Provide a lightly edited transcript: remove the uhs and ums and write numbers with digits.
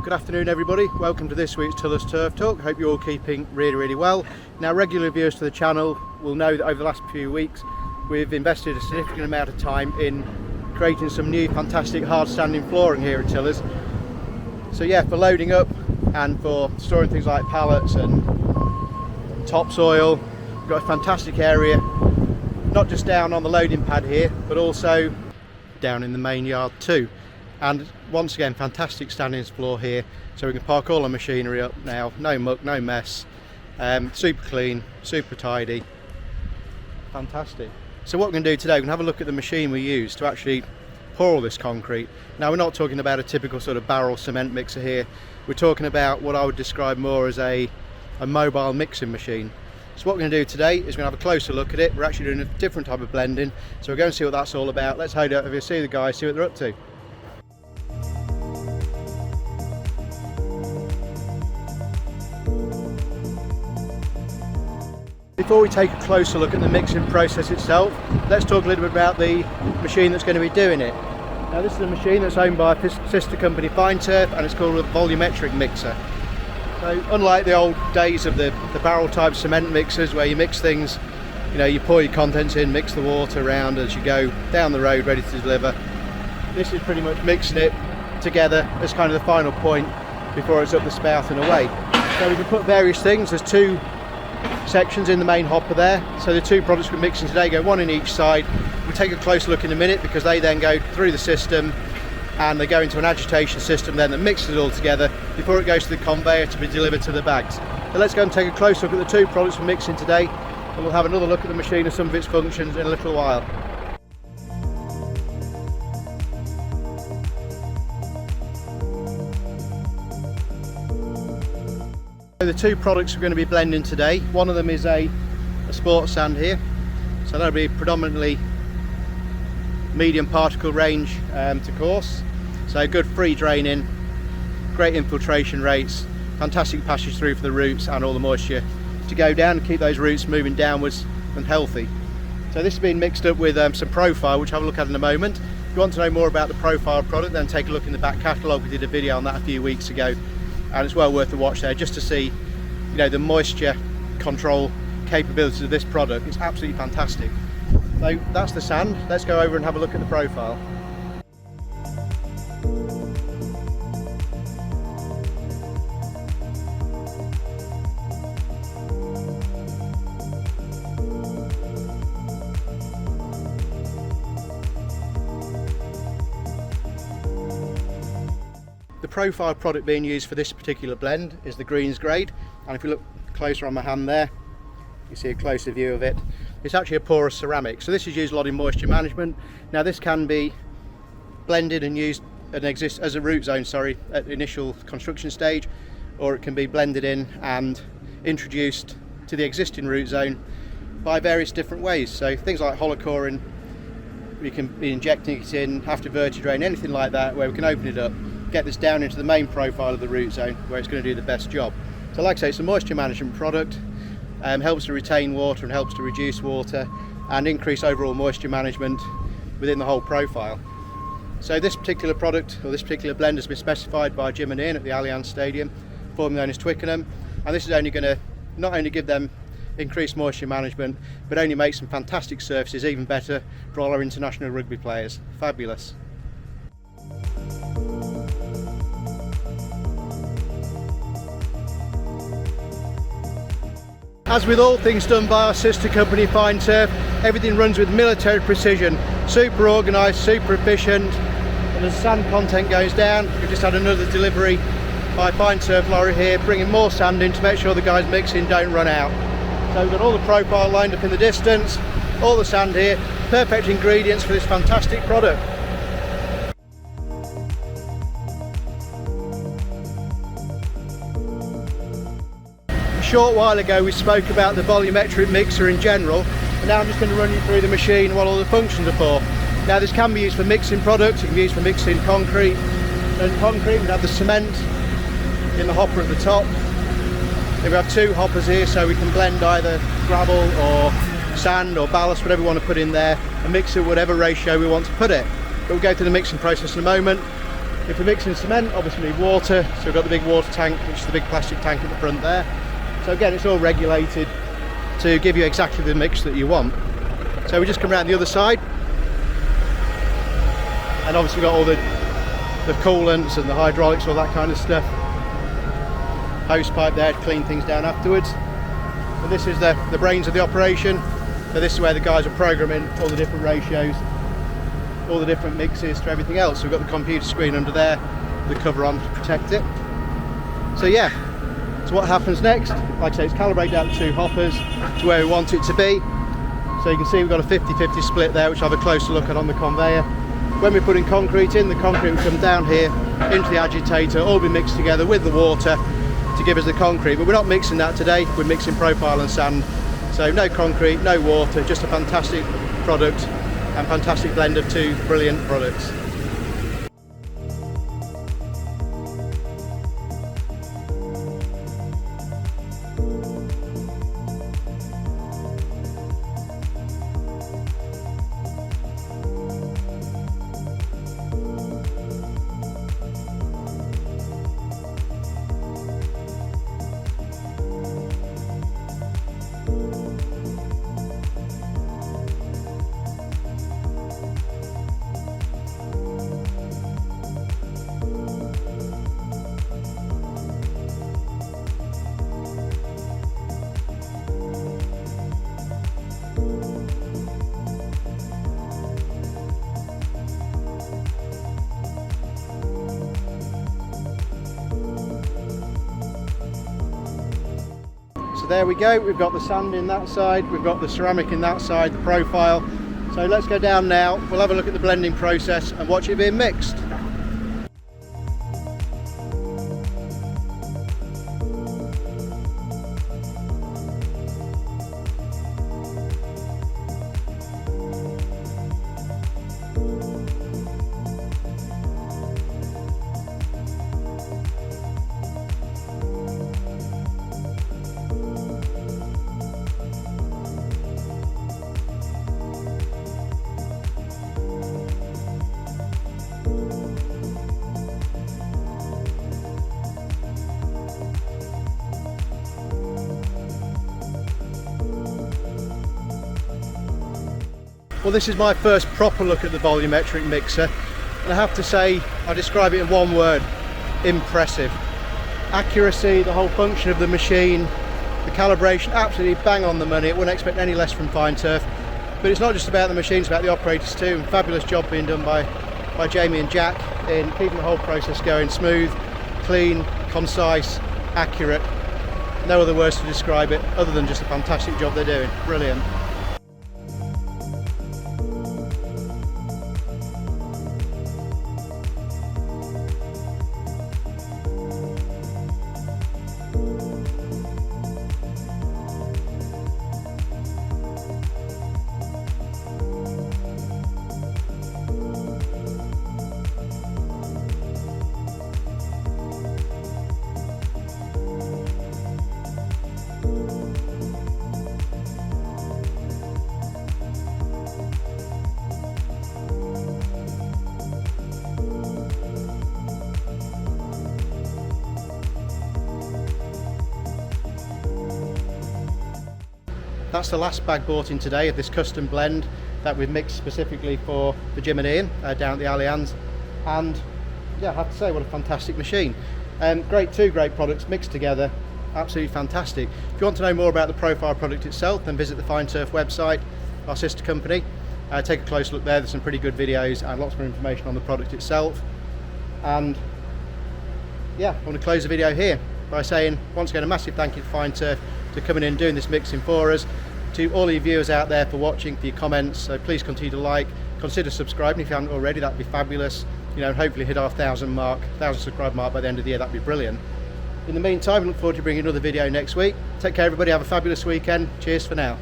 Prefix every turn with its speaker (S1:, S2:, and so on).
S1: Good afternoon everybody, welcome to this week's Tillers Turf Talk. Hope you're all keeping really well. Now, regular viewers to the channel will know that over the last few weeks we've invested a significant amount of time in creating some new fantastic hard standing flooring here at Tillers. So yeah, for loading up and for storing things like pallets and topsoil, we've got a fantastic area, not just down on the loading pad here, but also down in the main yard too. And once again, fantastic standing floor here, so we can park all our machinery up now. No muck, no mess, super clean, super tidy, fantastic. So what we're going to do today, we're going to have a look at the machine we use to actually pour all this concrete. Now, we're not talking about a typical sort of barrel cement mixer here. We're talking about what I would describe more as a mobile mixing machine. So what we're going to do today is we're going to have a closer look at it. We're actually doing a different type of blending, so we're going to see what that's all about. Let's head over, see the guys, see what they're up to. Before we take a closer look at the mixing process itself, let's talk a little bit about the machine that's going to be doing it. Now, this is a machine that's owned by a sister company, Fine Turf, and it's called a Volumetric Mixer. So unlike the old days of the barrel type cement mixers where you mix things, you know, you pour your contents in, mix the water around as you go down the road ready to deliver, this is pretty much mixing it together as kind of the final point before it's up the spout and away. So we can put various things. There's two sections in the main hopper there, so the two products we're mixing today go one in each side. We'll take a closer look in a minute because they then go through the system and they go into an agitation system then that mixes it all together before it goes to the conveyor to be delivered to the bags. So let's go and take a close look at the two products we're mixing today, and we'll have another look at the machine and some of its functions in a little while. So the two products we're going to be blending today, one of them is a sport sand here, so that'll be predominantly medium particle range to coarse, so good free draining, great infiltration rates, fantastic passage through for the roots and all the moisture to go down and keep those roots moving downwards and healthy. So this has been mixed up with some profile, which I'll have a look at in a moment. If you want to know more about the profile product, then take a look in the back catalogue. We did a video on that a few weeks ago, and it's well worth a watch there just to see, you know, the moisture control capabilities of this product. It's absolutely fantastic. So that's the sand. Let's go over and have a look at the profile. The profile product being used for this particular blend is the greens grade, and if you look closer on my hand there, you see a closer view of it. It's actually a porous ceramic, so this is used a lot in moisture management. Now, this can be blended and used and exist as a root zone, at the initial construction stage, or it can be blended in and introduced to the existing root zone by various different ways. So things like hollow coring, we can be injecting it in after vertidrain, anything like that, where we can open it up, get this down into the main profile of the root zone where it's going to do the best job. So like I say, it's a moisture management product, helps to retain water and helps to reduce water and increase overall moisture management within the whole profile. So this particular product, or this particular blend, has been specified by Jim and Ian at the Allianz Stadium, formerly known as Twickenham, and this is only going to not only give them increased moisture management, but only make some fantastic surfaces even better for all our international rugby players. Fabulous. As with all things done by our sister company Fine Turf, everything runs with military precision, super organised, super efficient, and as sand content goes down, we've just had another delivery by Fine Turf lorry here, bringing more sand in to make sure the guys mixing don't run out. So we've got all the profile lined up in the distance, all the sand here, perfect ingredients for this fantastic product. A short while ago we spoke about the volumetric mixer in general, and now I'm just going to run you through the machine and what all the functions are for. Now, this can be used for mixing products, it can be used for mixing concrete. And concrete, we have the cement in the hopper at the top. Then we have two hoppers here, so we can blend either gravel or sand or ballast, whatever we want to put in there, and mix it whatever ratio we want to put it. But we'll go through the mixing process in a moment. If we're mixing cement, obviously we need water, so we've got the big water tank, which is the big plastic tank at the front there. So again, it's all regulated to give you exactly the mix that you want. So we just come around the other side, and obviously we've got all the coolants and the hydraulics, all that kind of stuff. Hose pipe there to clean things down afterwards. And this is the brains of the operation. So this is where the guys are programming all the different ratios, all the different mixes to everything else. So we've got the computer screen under there, the cover on to protect it. So yeah, so what happens next? Like I say, it's calibrated out to 2 hoppers to where we want it to be. So you can see we've got a 50-50 split there, which I'll have a closer look at on the conveyor. When we're putting concrete in, the concrete will come down here into the agitator, all be mixed together with the water to give us the concrete. But we're not mixing that today, we're mixing profile and sand. So no concrete, no water, just a fantastic product and fantastic blend of 2 brilliant products. So there we go, we've got the sand in that side, we've got the ceramic in that side, the profile. So let's go down now, we'll have a look at the blending process and watch it being mixed. Well, this is my first proper look at the volumetric mixer, and I have to say, I describe it in one word: impressive. Accuracy, the whole function of the machine, the calibration, absolutely bang on the money. I wouldn't expect any less from Fine Turf. But it's not just about the machines, it's about the operators too, and fabulous job being done by Jamie and Jack in keeping the whole process going smooth, clean, concise, accurate. No other words to describe it other than just a fantastic job they're doing. Brilliant. That's the last bag bought in today of this custom blend that we've mixed specifically for Jim and Ian down at the Allianz. And yeah, I have to say, what a fantastic machine. Two great products mixed together, absolutely fantastic. If you want to know more about the profile product itself, then visit the Fine Turf website, our sister company. Take a close look there, there's some pretty good videos and lots more information on the product itself. And yeah, I want to close the video here by saying once again a massive thank you to Fine Turf for coming in and doing this mixing for us, to all your viewers out there for watching, for your comments. So please continue to like, consider subscribing if you haven't already, that'd be fabulous. You know, hopefully hit our 1,000 subscribe mark by the end of the year, that'd be brilliant. In the meantime, I look forward to bringing another video next week. Take care everybody, have a fabulous weekend. Cheers for now.